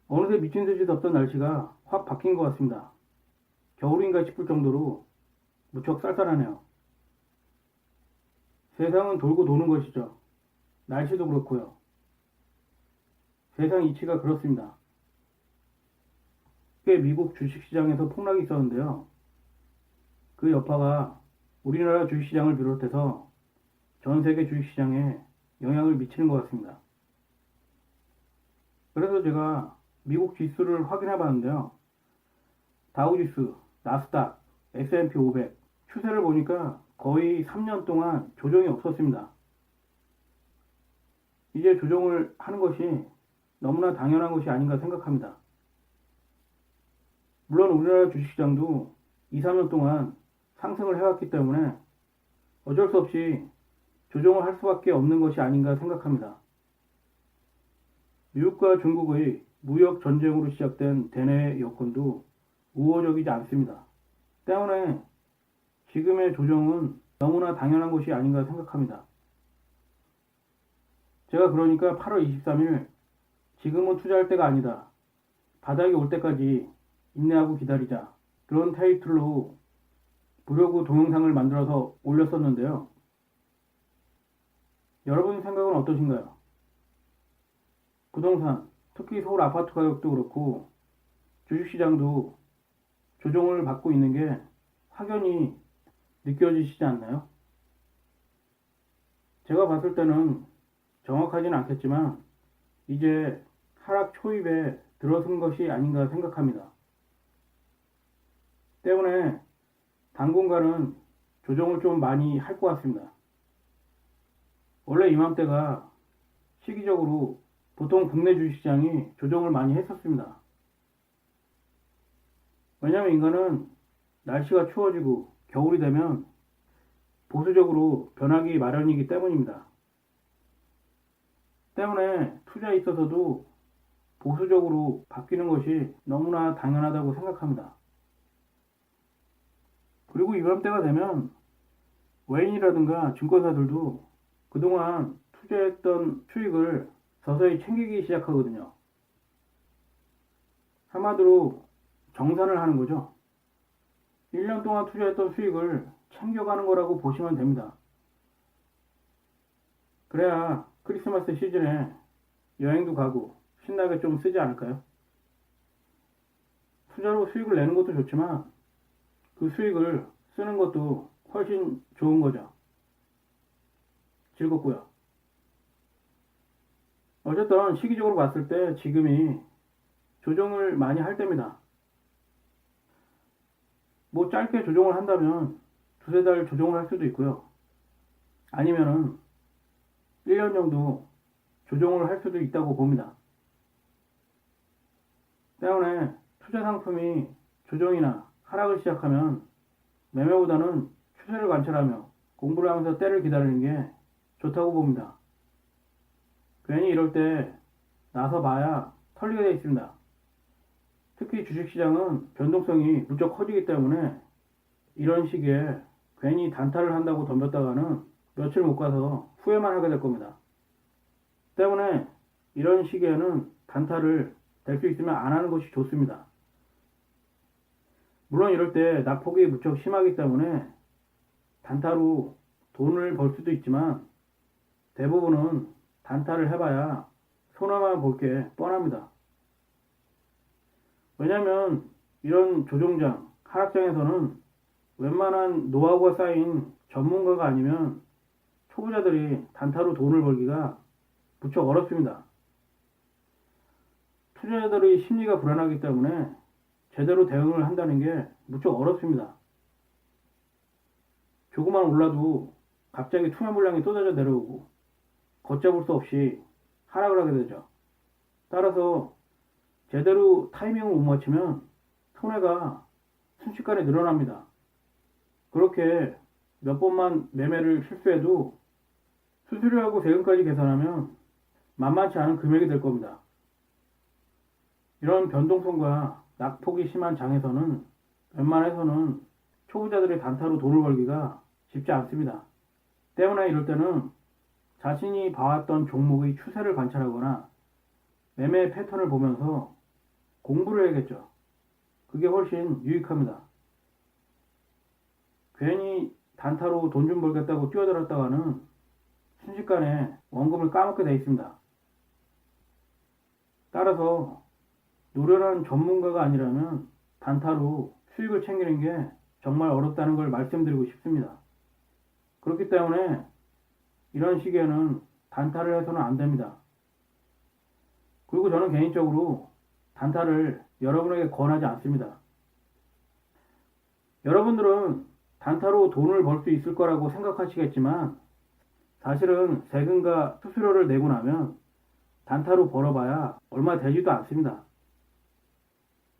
어느새 미친 듯이 덥던 날씨가 확 바뀐 것 같습니다. 겨울인가 싶을 정도로 무척 쌀쌀하네요. 세상은 돌고 도는 것이죠. 날씨도 그렇고요. 세상 이치가 그렇습니다. 꽤 미국 주식시장에서 폭락이 있었는데요. 그 여파가 우리나라 주식시장을 비롯해서 전 세계 주식시장에 영향을 미치는 것 같습니다. 그래서 제가 미국 지수를 확인해 봤는데요. 다우지수, 나스닥, S&P 500 추세를 보니까 거의 3년 동안 조정이 없었습니다. 이제 조정을 하는 것이 너무나 당연한 것이 아닌가 생각합니다. 물론 우리나라 주식시장도 2, 3년 동안 상승을 해왔기 때문에 어쩔 수 없이 조정을 할 수밖에 없는 것이 아닌가 생각합니다. 미국과 중국의 무역 전쟁으로 시작된 대내 여건도 우호적이지 않습니다. 때문에 지금의 조정은 너무나 당연한 것이 아닌가 생각합니다. 제가 그러니까 8월 23일 지금은 투자할 때가 아니다. 바닥이 올 때까지 인내하고 기다리자. 그런 타이틀로 브로그 동영상을 만들어서 올렸었는데요. 여러분 생각은 어떠신가요? 부동산, 특히 서울 아파트 가격도 그렇고 주식시장도 조정을 받고 있는 게 확연히 느껴지시지 않나요? 제가 봤을 때는 정확하지는 않겠지만 이제 하락 초입에 들어선 것이 아닌가 생각합니다. 때문에 당분간은 조정을 좀 많이 할 것 같습니다. 원래 이맘때가 시기적으로 보통 국내 주식시장이 조정을 많이 했었습니다. 왜냐하면 인간은 날씨가 추워지고 겨울이 되면 보수적으로 변하기 마련이기 때문입니다. 때문에 투자에 있어서도 보수적으로 바뀌는 것이 너무나 당연하다고 생각합니다. 그리고 이맘때가 되면 외인이라든가 증권사들도 그동안 투자했던 수익을 서서히 챙기기 시작하거든요. 한마디로 정산을 하는 거죠. 1년 동안 투자했던 수익을 챙겨가는 거라고 보시면 됩니다. 그래야 크리스마스 시즌에 여행도 가고 신나게 좀 쓰지 않을까요? 투자로 수익을 내는 것도 좋지만 그 수익을 쓰는 것도 훨씬 좋은 거죠. 즐겁고요. 어쨌든 시기적으로 봤을 때 지금이 조정을 많이 할 때입니다. 뭐 짧게 조정을 한다면 두세 달 조정을 할 수도 있고요. 아니면은 1년 정도 조정을 할 수도 있다고 봅니다. 때문에 투자 상품이 조정이나 하락을 시작하면 매매보다는 추세를 관찰하며 공부를 하면서 때를 기다리는 게 좋다고 봅니다. 괜히 이럴 때 나서 봐야 털리게 되어 있습니다. 특히 주식시장은 변동성이 무척 커지기 때문에 이런 시기에 괜히 단타를 한다고 덤볐다가는 며칠 못 가서 후회만 하게 될 겁니다. 때문에 이런 시기에는 단타를 될 수 있으면 안 하는 것이 좋습니다. 물론 이럴 때 낙폭이 무척 심하기 때문에 단타로 돈을 벌 수도 있지만 대부분은 단타를 해봐야 손해만 볼 게 뻔합니다. 왜냐면 이런 조종장, 하락장에서는 웬만한 노하우가 쌓인 전문가가 아니면 초보자들이 단타로 돈을 벌기가 무척 어렵습니다. 투자자들의 심리가 불안하기 때문에 제대로 대응을 한다는 게 무척 어렵습니다. 조금만 올라도 갑자기 투매 물량이 쏟아져 내려오고 걷잡을 수 없이 하락을 하게 되죠. 따라서 제대로 타이밍을 못 맞추면 손해가 순식간에 늘어납니다. 그렇게 몇 번만 매매를 실수해도 수수료하고 세금까지 계산하면 만만치 않은 금액이 될 겁니다. 이런 변동성과 낙폭이 심한 장에서는 웬만해서는 초보자들의 단타로 돈을 벌기가 쉽지 않습니다. 때문에 이럴 때는 자신이 봐왔던 종목의 추세를 관찰하거나 매매 패턴을 보면서 공부를 해야겠죠. 그게 훨씬 유익합니다. 괜히 단타로 돈 좀 벌겠다고 뛰어들었다가는 순식간에 원금을 까먹게 돼 있습니다. 따라서 노련한 전문가가 아니라면 단타로 수익을 챙기는 게 정말 어렵다는 걸 말씀드리고 싶습니다. 그렇기 때문에 이런 시기에는 단타를 해서는 안 됩니다. 그리고 저는 개인적으로 단타를 여러분에게 권하지 않습니다. 여러분들은 단타로 돈을 벌 수 있을 거라고 생각하시겠지만 사실은 세금과 수수료를 내고 나면 단타로 벌어봐야 얼마 되지도 않습니다.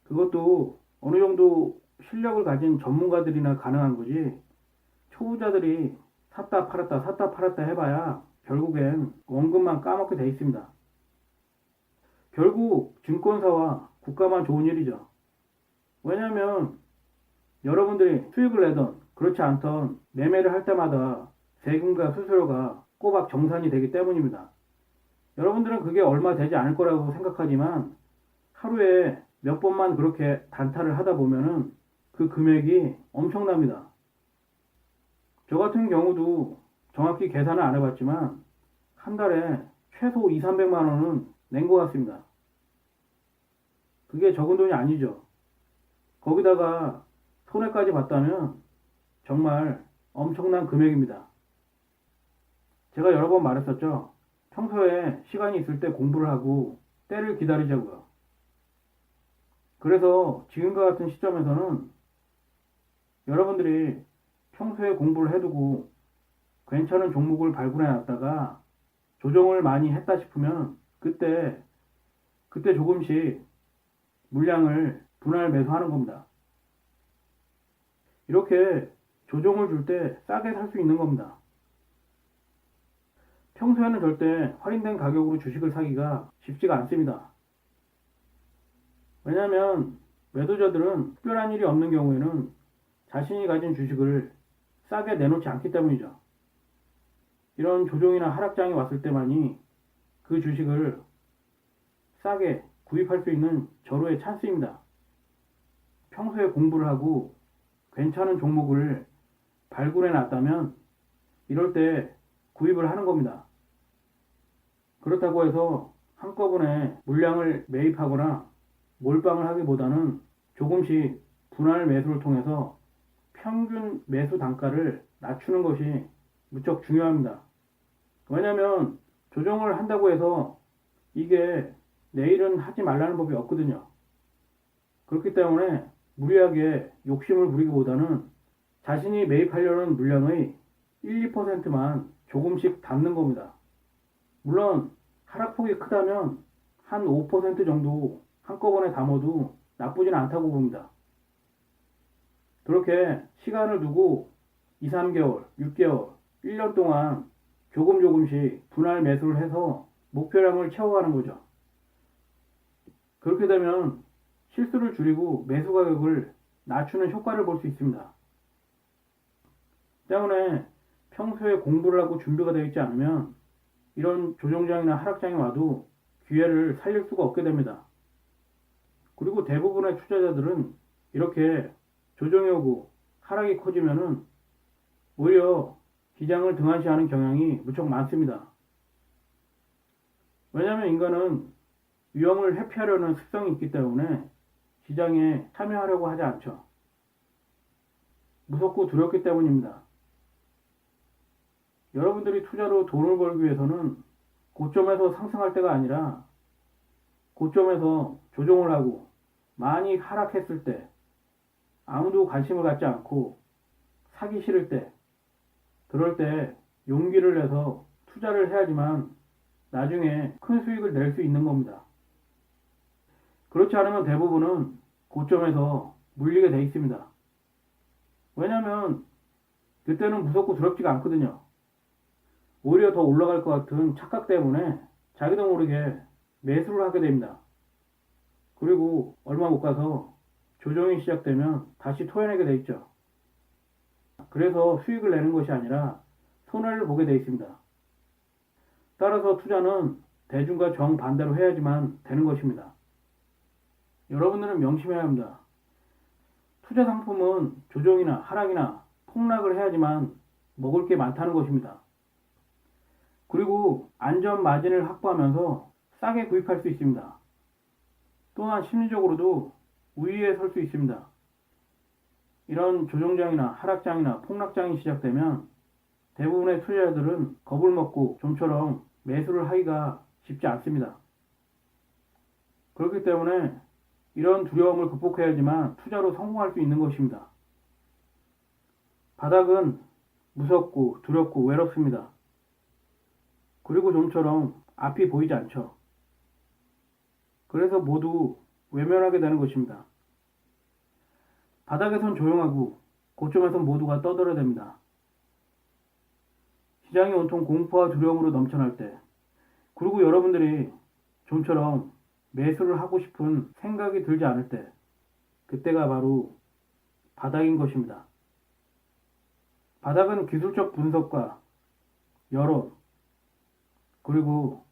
그것도 어느 정도 실력을 가진 전문가들이나 가능한 거지 초보자들이 샀다 팔았다 해봐야 결국엔 원금만 까먹게 돼 있습니다. 결국 증권사와 국가만 좋은 일이죠. 왜냐하면 여러분들이 수익을 내던 그렇지 않던 매매를 할 때마다 세금과 수수료가 꼬박 정산이 되기 때문입니다. 여러분들은 그게 얼마 되지 않을 거라고 생각하지만 하루에 몇 번만 그렇게 단타를 하다 보면은 그 금액이 엄청납니다. 저 같은 경우도 정확히 계산을 안 해봤지만 한 달에 최소 2, 300만 원은 낸 것 같습니다. 그게 적은 돈이 아니죠. 거기다가 손해까지 봤다면 정말 엄청난 금액입니다. 제가 여러 번 말했었죠. 평소에 시간이 있을 때 공부를 하고 때를 기다리자고요. 그래서 지금과 같은 시점에서는 여러분들이 평소에 공부를 해두고 괜찮은 종목을 발굴해 놨다가 조정을 많이 했다 싶으면 그때 조금씩 물량을 분할 매수하는 겁니다. 이렇게 조정을 줄 때 싸게 살 수 있는 겁니다. 평소에는 절대 할인된 가격으로 주식을 사기가 쉽지가 않습니다. 왜냐하면 매도자들은 특별한 일이 없는 경우에는 자신이 가진 주식을 싸게 내놓지 않기 때문이죠. 이런 조정이나 하락장이 왔을 때만이 그 주식을 싸게 구입할 수 있는 절호의 찬스입니다. 평소에 공부를 하고 괜찮은 종목을 발굴해 놨다면 이럴 때 구입을 하는 겁니다. 그렇다고 해서 한꺼번에 물량을 매입하거나 몰빵을 하기보다는 조금씩 분할 매수를 통해서 평균 매수 단가를 낮추는 것이 무척 중요합니다. 왜냐하면 조정을 한다고 해서 이게 내일은 하지 말라는 법이 없거든요. 그렇기 때문에 무리하게 욕심을 부리기보다는 자신이 매입하려는 물량의 1, 2%만 조금씩 담는 겁니다. 물론 하락폭이 크다면 한 5% 정도 한꺼번에 담아도 나쁘진 않다고 봅니다. 그렇게 시간을 두고 2, 3개월, 6개월, 1년 동안 조금씩 분할 매수를 해서 목표량을 채워가는 거죠. 그렇게 되면 실수를 줄이고 매수 가격을 낮추는 효과를 볼 수 있습니다. 때문에 평소에 공부를 하고 준비가 되어 있지 않으면 이런 조정장이나 하락장이 와도 기회를 살릴 수가 없게 됩니다. 그리고 대부분의 투자자들은 이렇게 조정이 오고 하락이 커지면은 오히려 시장을 등한시하는 경향이 무척 많습니다. 왜냐하면 인간은 위험을 회피하려는 습성이 있기 때문에 시장에 참여하려고 하지 않죠. 무섭고 두렵기 때문입니다. 여러분들이 투자로 돈을 벌기 위해서는 고점에서 상승할 때가 아니라 고점에서 조정을 하고 많이 하락했을 때 아무도 관심을 갖지 않고 사기 싫을 때 그럴 때 용기를 내서 투자를 해야지만 나중에 큰 수익을 낼 수 있는 겁니다. 그렇지 않으면 대부분은 고점에서 물리게 돼 있습니다. 왜냐하면 그때는 무섭고 두렵지가 않거든요. 오히려 더 올라갈 것 같은 착각 때문에 자기도 모르게 매수를 하게 됩니다. 그리고 얼마 못 가서 조정이 시작되면 다시 토해내게 돼 있죠. 그래서 수익을 내는 것이 아니라 손해를 보게 돼 있습니다. 따라서 투자는 대중과 정반대로 해야지만 되는 것입니다. 여러분들은 명심해야 합니다. 투자 상품은 조정이나 하락이나 폭락을 해야지만 먹을 게 많다는 것입니다. 그리고 안전 마진을 확보하면서 싸게 구입할 수 있습니다. 또한 심리적으로도 우위에 설 수 있습니다. 이런 조정장이나 하락장이나 폭락장이 시작되면 대부분의 투자자들은 겁을 먹고 좀처럼 매수를 하기가 쉽지 않습니다. 그렇기 때문에 이런 두려움을 극복해야지만 투자로 성공할 수 있는 것입니다. 바닥은 무섭고 두렵고 외롭습니다. 그리고 좀처럼 앞이 보이지 않죠. 그래서 모두 외면하게 되는 것입니다. 바닥에선 조용하고 고점에선 모두가 떠들어댑니다. 시장이 온통 공포와 두려움으로 넘쳐날 때, 그리고 여러분들이 좀처럼 매수를 하고 싶은 생각이 들지 않을 때, 그때가 바로 바닥인 것입니다. 바닥은 기술적 분석과 여론, 그리고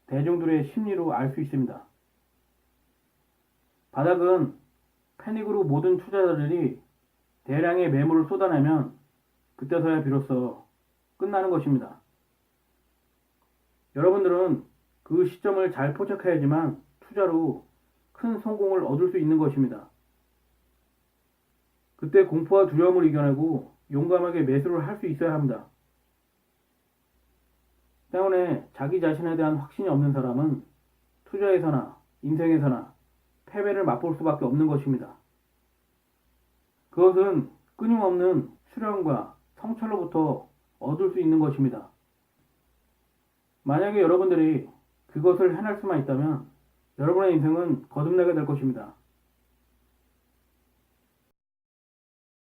대중들의 심리로 알 수 있습니다. 바닥은 패닉으로 모든 투자자들이 대량의 매물을 쏟아내면 그때서야 비로소 끝나는 것입니다. 여러분들은 그 시점을 잘 포착해야지만 투자로 큰 성공을 얻을 수 있는 것입니다. 그때 공포와 두려움을 이겨내고 용감하게 매수를 할 수 있어야 합니다. 때문에 자기 자신에 대한 확신이 없는 사람은 투자에서나 인생에서나 패배를 맛볼 수밖에 없는 것입니다. 그것은 끊임없는 수련과 성찰로부터 얻을 수 있는 것입니다. 만약에 여러분들이 그것을 해낼 수만 있다면 여러분의 인생은 거듭나게 될 것입니다.